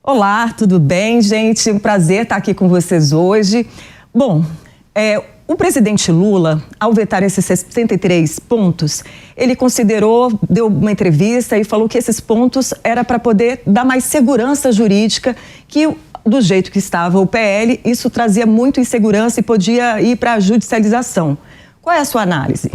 Olá, tudo bem, gente? Um prazer estar aqui com vocês hoje. Bom, o presidente Lula, ao vetar esses 63 pontos, ele considerou, deu uma entrevista e falou que esses pontos era para poder dar mais segurança jurídica, que do jeito que estava o PL, isso trazia muito insegurança e podia ir para a judicialização. Qual é a sua análise?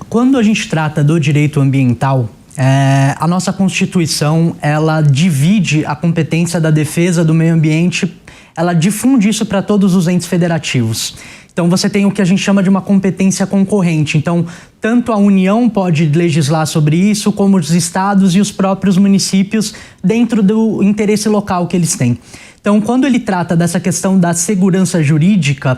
Quando a gente trata do direito ambiental, a nossa Constituição, ela divide a competência da defesa do meio ambiente, ela difunde isso para todos os entes federativos. Então você tem o que a gente chama de uma competência concorrente. Então, tanto a União pode legislar sobre isso, como os estados e os próprios municípios dentro do interesse local que eles têm. Então, quando ele trata dessa questão da segurança jurídica,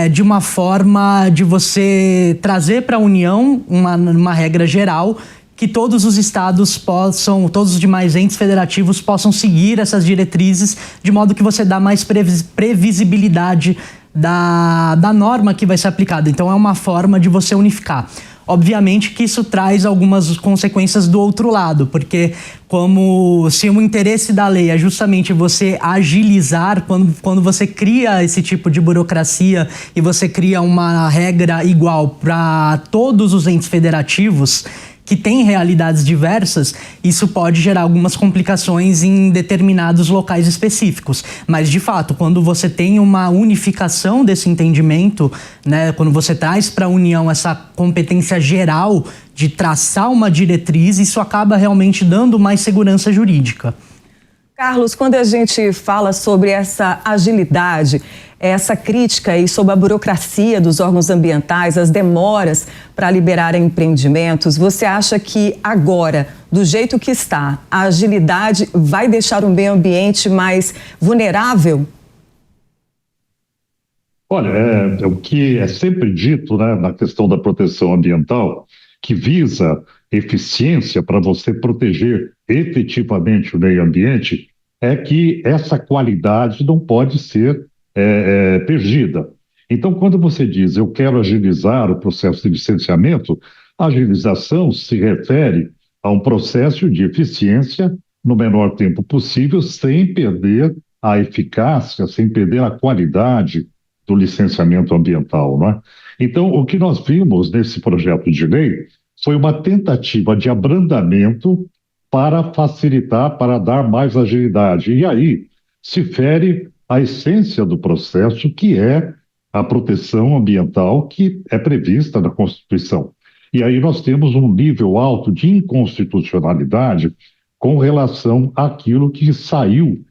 de uma forma de você trazer para a União uma regra geral que todos os estados possam, todos os demais entes federativos possam seguir essas diretrizes, de modo que você dá mais previsibilidade da norma que vai ser aplicada. Então é uma forma de você unificar. Obviamente que isso traz algumas consequências do outro lado, porque como se o interesse da lei é justamente você agilizar, quando você cria esse tipo de burocracia e você cria uma regra igual para todos os entes federativos, que tem realidades diversas, isso pode gerar algumas complicações em determinados locais específicos. Mas, de fato, quando você tem uma unificação desse entendimento, né, quando você traz para a União essa competência geral de traçar uma diretriz, isso acaba realmente dando mais segurança jurídica. Carlos, quando a gente fala sobre essa agilidade, essa crítica aí sobre a burocracia dos órgãos ambientais, as demoras para liberar empreendimentos, você acha que agora, do jeito que está, a agilidade vai deixar o meio ambiente mais vulnerável? Olha, é o que é sempre dito, né, na questão da proteção ambiental, que visa eficiência para você proteger efetivamente o meio ambiente, é que essa qualidade não pode ser perdida. Então, quando você diz eu quero agilizar o processo de licenciamento, a agilização se refere a um processo de eficiência no menor tempo possível, sem perder a eficácia, sem perder a qualidade do licenciamento ambiental, não é? Então, o que nós vimos nesse projeto de lei foi uma tentativa de abrandamento para facilitar, para dar mais agilidade. E aí se fere a essência do processo, que é a proteção ambiental que é prevista na Constituição. E aí nós temos um nível alto de inconstitucionalidade com relação àquilo que saiu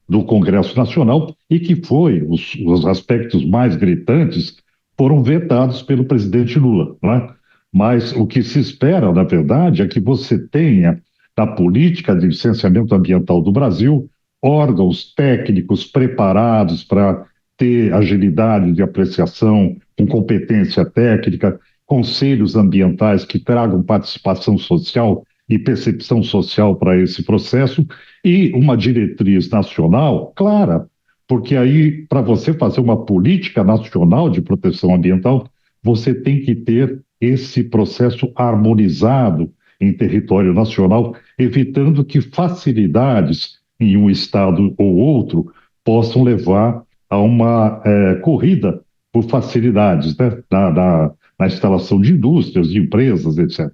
do Congresso Nacional e que foi, os aspectos mais gritantes foram vetados pelo presidente Lula, né? Mas o que se espera, na verdade, é que você tenha na política de licenciamento ambiental do Brasil órgãos técnicos preparados para ter agilidade de apreciação, com competência técnica, conselhos ambientais que tragam participação social e percepção social para esse processo e uma diretriz nacional clara, porque aí, para você fazer uma política nacional de proteção ambiental, você tem que ter esse processo harmonizado em território nacional, evitando que facilidades em um estado ou outro possam levar a uma corrida por facilidades, né, na instalação de indústrias, de empresas, etc.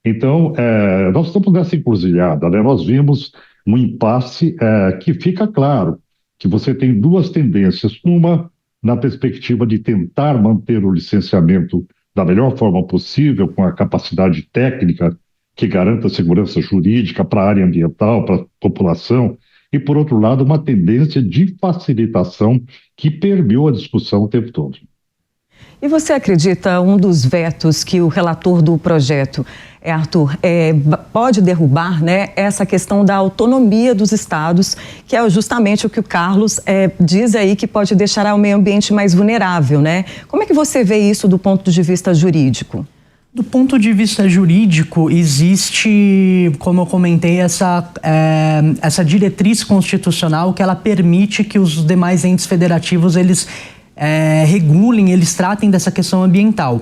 Então, nós estamos nessa encruzilhada, né? Nós vimos um impasse que fica claro que você tem duas tendências, uma na perspectiva de tentar manter o licenciamento da melhor forma possível, com a capacidade técnica que garanta segurança jurídica para a área ambiental, para a população, e, por outro lado, uma tendência de facilitação que permeou a discussão o tempo todo. E você acredita um dos vetos que o relator do projeto, Arthur, pode derrubar, né, essa questão da autonomia dos estados, que é justamente o que o Carlos diz aí que pode deixar o meio ambiente mais vulnerável, né? Como é que você vê isso do ponto de vista jurídico? Do ponto de vista jurídico, existe, como eu comentei, essa diretriz constitucional que ela permite que os demais entes federativos eles regulem, eles tratem dessa questão ambiental.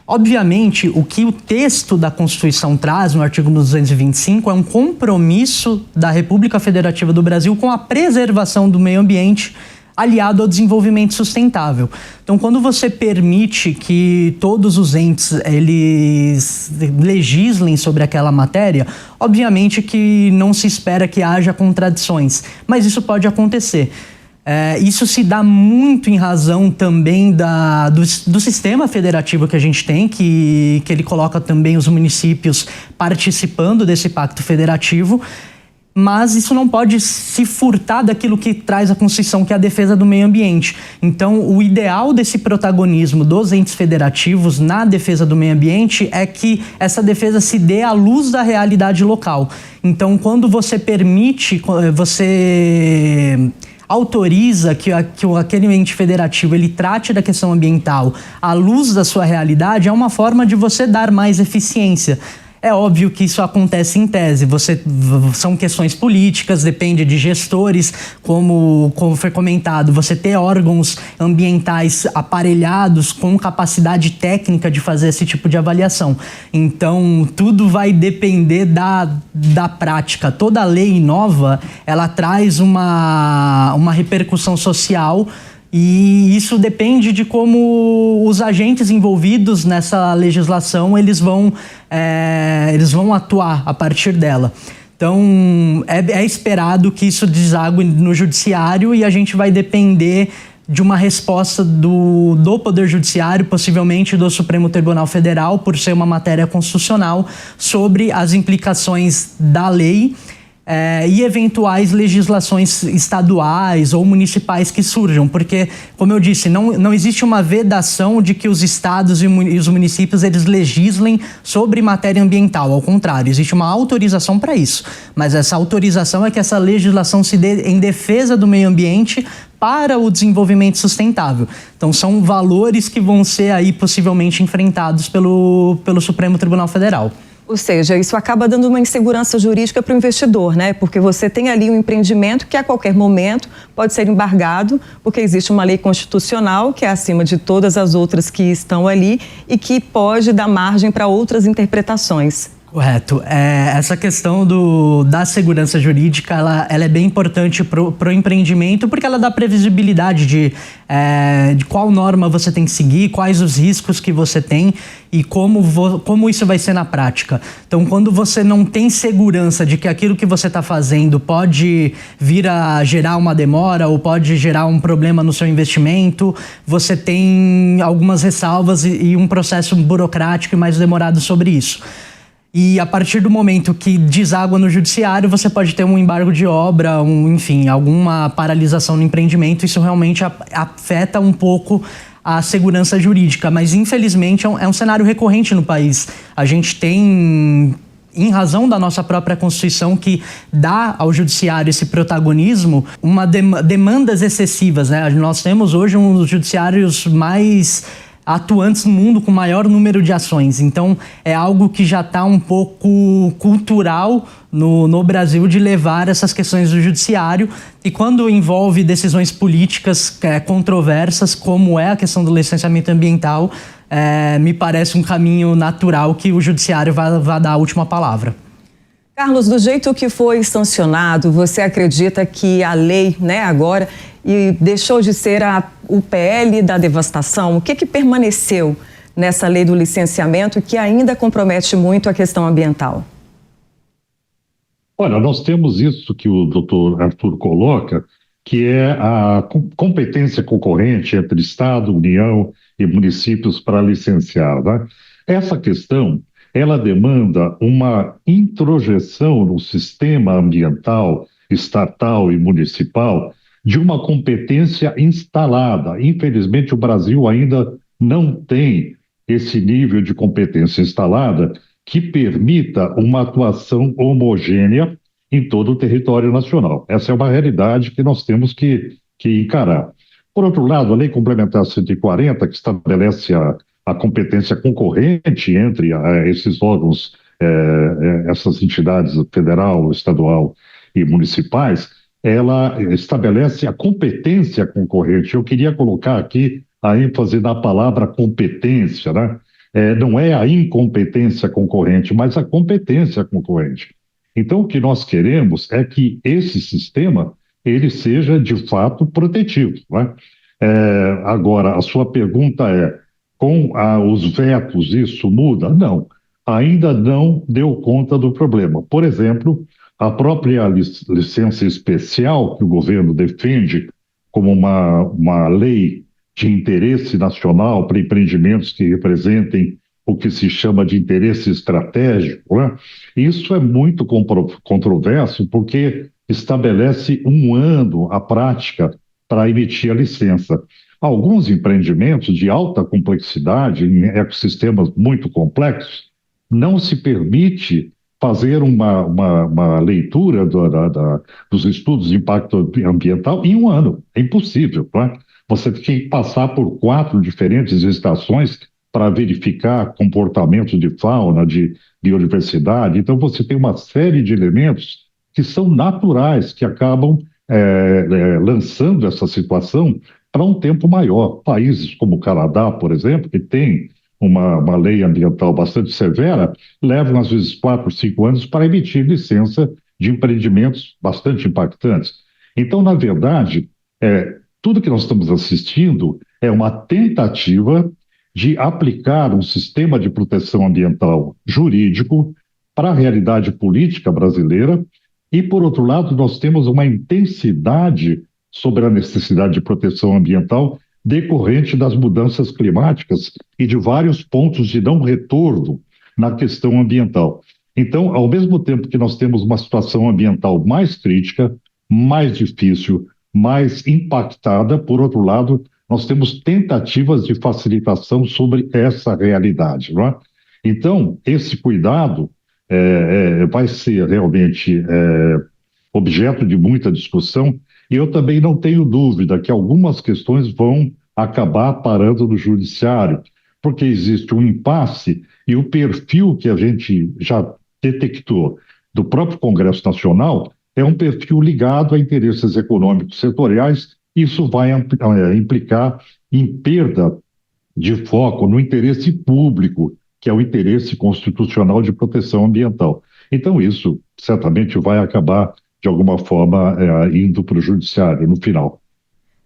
Obviamente, o que o texto da Constituição traz no artigo 225 é um compromisso da República Federativa do Brasil com a preservação do meio ambiente aliado ao desenvolvimento sustentável. Então, quando você permite que todos os entes eles legislem sobre aquela matéria, obviamente que não se espera que haja contradições, mas isso pode acontecer. Isso se dá muito em razão também do sistema federativo que a gente tem, que ele coloca também os municípios participando desse pacto federativo, mas isso não pode se furtar daquilo que traz a Constituição, que é a defesa do meio ambiente. Então, o ideal desse protagonismo dos entes federativos na defesa do meio ambiente é que essa defesa se dê à luz da realidade local. Então, quando você permite, você autoriza que aquele ente federativo ele trate da questão ambiental à luz da sua realidade, é uma forma de você dar mais eficiência. É óbvio que isso acontece em tese, são questões políticas, depende de gestores, como foi comentado, você ter órgãos ambientais aparelhados com capacidade técnica de fazer esse tipo de avaliação. Então, tudo vai depender da prática. Toda lei nova, ela traz uma repercussão social, e isso depende de como os agentes envolvidos nessa legislação eles vão atuar a partir dela. Então, é esperado que isso desague no judiciário e a gente vai depender de uma resposta do Poder Judiciário, possivelmente do Supremo Tribunal Federal, por ser uma matéria constitucional, sobre as implicações da lei e eventuais legislações estaduais ou municipais que surjam, porque, como eu disse, não existe uma vedação de que os estados e os municípios eles legislem sobre matéria ambiental, ao contrário, existe uma autorização para isso, mas essa autorização é que essa legislação se dê em defesa do meio ambiente para o desenvolvimento sustentável. Então, são valores que vão ser aí possivelmente enfrentados pelo Supremo Tribunal Federal. Ou seja, isso acaba dando uma insegurança jurídica para o investidor, né? Porque você tem ali um empreendimento que a qualquer momento pode ser embargado, porque existe uma lei constitucional que é acima de todas as outras que estão ali e que pode dar margem para outras interpretações. Correto. Essa questão da segurança jurídica, ela é bem importante pro empreendimento, porque ela dá previsibilidade de qual norma você tem que seguir, quais os riscos que você tem e como isso vai ser na prática. Então, quando você não tem segurança de que aquilo que você está fazendo pode vir a gerar uma demora ou pode gerar um problema no seu investimento, você tem algumas ressalvas e um processo burocrático e mais demorado sobre isso. E a partir do momento que deságua no judiciário, você pode ter um embargo de obra, enfim, alguma paralisação no empreendimento. Isso realmente afeta um pouco a segurança jurídica, mas infelizmente é um cenário recorrente no país. A gente tem, em razão da nossa própria Constituição, que dá ao judiciário esse protagonismo, demandas excessivas, né? Nós temos hoje um dos judiciários mais atuantes no mundo com maior número de ações. Então, é algo que já está um pouco cultural no Brasil de levar essas questões do judiciário, e quando envolve decisões políticas controversas, como é a questão do licenciamento ambiental, me parece um caminho natural que o judiciário vai dar a última palavra. Carlos, do jeito que foi sancionado, você acredita que a lei, né, agora, e deixou de ser o PL da devastação? O que permaneceu nessa lei do licenciamento que ainda compromete muito a questão ambiental? Olha, nós temos isso que o doutor Arthur coloca, que é a competência concorrente entre Estado, União e municípios para licenciar, né? Essa questão, ela demanda uma introjeção no sistema ambiental, estatal e municipal de uma competência instalada. Infelizmente, o Brasil ainda não tem esse nível de competência instalada que permita uma atuação homogênea em todo o território nacional. Essa é uma realidade que nós temos que encarar. Por outro lado, a Lei Complementar 140, que estabelece a competência concorrente entre esses órgãos, essas entidades federal, estadual e municipais, ela estabelece a competência concorrente. Eu queria colocar aqui a ênfase na palavra competência, né? não é a incompetência concorrente, mas a competência concorrente. Então, o que nós queremos é que esse sistema ele seja de fato protetivo, né? Agora, a sua pergunta é: com os vetos isso muda? Não, ainda não deu conta do problema. Por exemplo, a própria licença especial que o governo defende como uma lei de interesse nacional para empreendimentos que representem o que se chama de interesse estratégico, né? Isso é muito controverso porque estabelece um ano a prática para emitir a licença. Alguns empreendimentos de alta complexidade, em ecossistemas muito complexos, não se permite fazer uma leitura dos estudos de impacto ambiental em um ano. É impossível, não é? Você tem que passar por 4 diferentes estações para verificar comportamento de fauna, de biodiversidade. Então, você tem uma série de elementos que são naturais, que acabam lançando essa situação para um tempo maior. Países como o Canadá, por exemplo, que tem uma lei ambiental bastante severa, levam às vezes 4, 5 anos para emitir licença de empreendimentos bastante impactantes. Então, na verdade, tudo que nós estamos assistindo é uma tentativa de aplicar um sistema de proteção ambiental jurídico para a realidade política brasileira e, por outro lado, nós temos uma intensidade sobre a necessidade de proteção ambiental decorrente das mudanças climáticas e de vários pontos de não retorno na questão ambiental. Então, ao mesmo tempo que nós temos uma situação ambiental mais crítica, mais difícil, mais impactada, por outro lado, nós temos tentativas de facilitação sobre essa realidade, não é? Então, esse cuidado vai ser realmente objeto de muita discussão, e eu também não tenho dúvida que algumas questões vão acabar parando no judiciário, porque existe um impasse e o perfil que a gente já detectou do próprio Congresso Nacional é um perfil ligado a interesses econômicos setoriais. Isso vai implicar em perda de foco no interesse público, que é o interesse constitucional de proteção ambiental. Então, isso certamente vai acabar, de alguma forma, indo para o judiciário no final.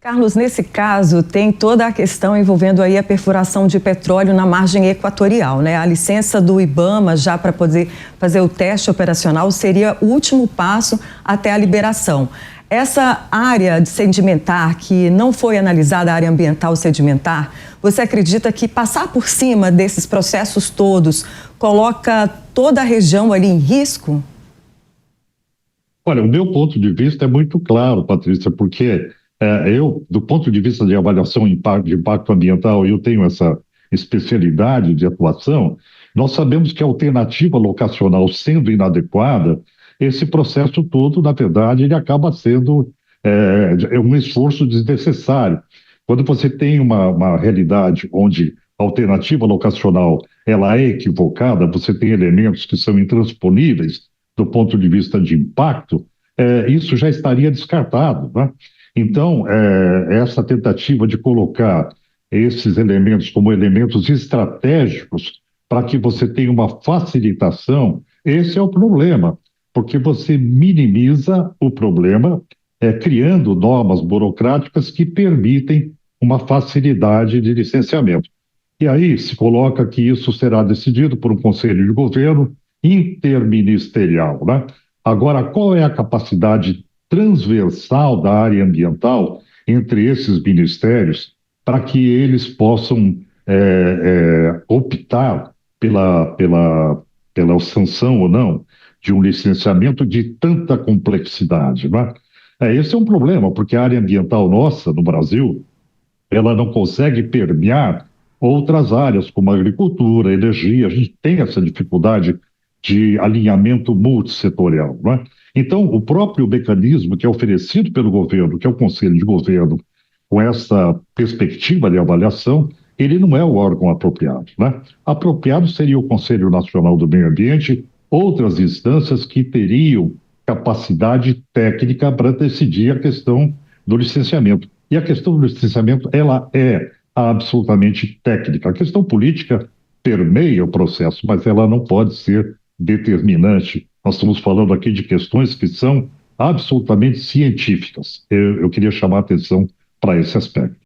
Carlos, nesse caso, tem toda a questão envolvendo aí a perfuração de petróleo na margem equatorial, né? A licença do IBAMA já para poder fazer o teste operacional seria o último passo até a liberação. Essa área de sedimentar que não foi analisada, a área ambiental sedimentar, você acredita que passar por cima desses processos todos coloca toda a região ali em risco? Olha, o meu ponto de vista é muito claro, Patrícia, porque eu, do ponto de vista de avaliação de impacto ambiental, eu tenho essa especialidade de atuação. Nós sabemos que a alternativa locacional sendo inadequada, esse processo todo, na verdade, ele acaba sendo um esforço desnecessário. Quando você tem uma realidade onde a alternativa locacional ela é equivocada, você tem elementos que são intransponíveis do ponto de vista de impacto, isso já estaria descartado, né? Então, essa tentativa de colocar esses elementos como elementos estratégicos para que você tenha uma facilitação, esse é o problema, porque você minimiza o problema criando normas burocráticas que permitem uma facilidade de licenciamento. E aí se coloca que isso será decidido por um conselho de governo interministerial, né? Agora, qual é a capacidade transversal da área ambiental entre esses ministérios para que eles possam optar pela sanção ou não de um licenciamento de tanta complexidade, né? Esse é um problema, porque a área ambiental nossa, no Brasil, ela não consegue permear outras áreas, como agricultura, energia. A gente tem essa dificuldade de alinhamento multissetorial, né? Então, o próprio mecanismo que é oferecido pelo governo, que é o Conselho de Governo, com essa perspectiva de avaliação, ele não é o órgão apropriado, né? Apropriado seria o Conselho Nacional do Meio Ambiente, outras instâncias que teriam capacidade técnica para decidir a questão do licenciamento. E a questão do licenciamento, ela é absolutamente técnica. A questão política permeia o processo, mas ela não pode ser determinante. Nós estamos falando aqui de questões que são absolutamente científicas. Eu queria chamar a atenção para esse aspecto.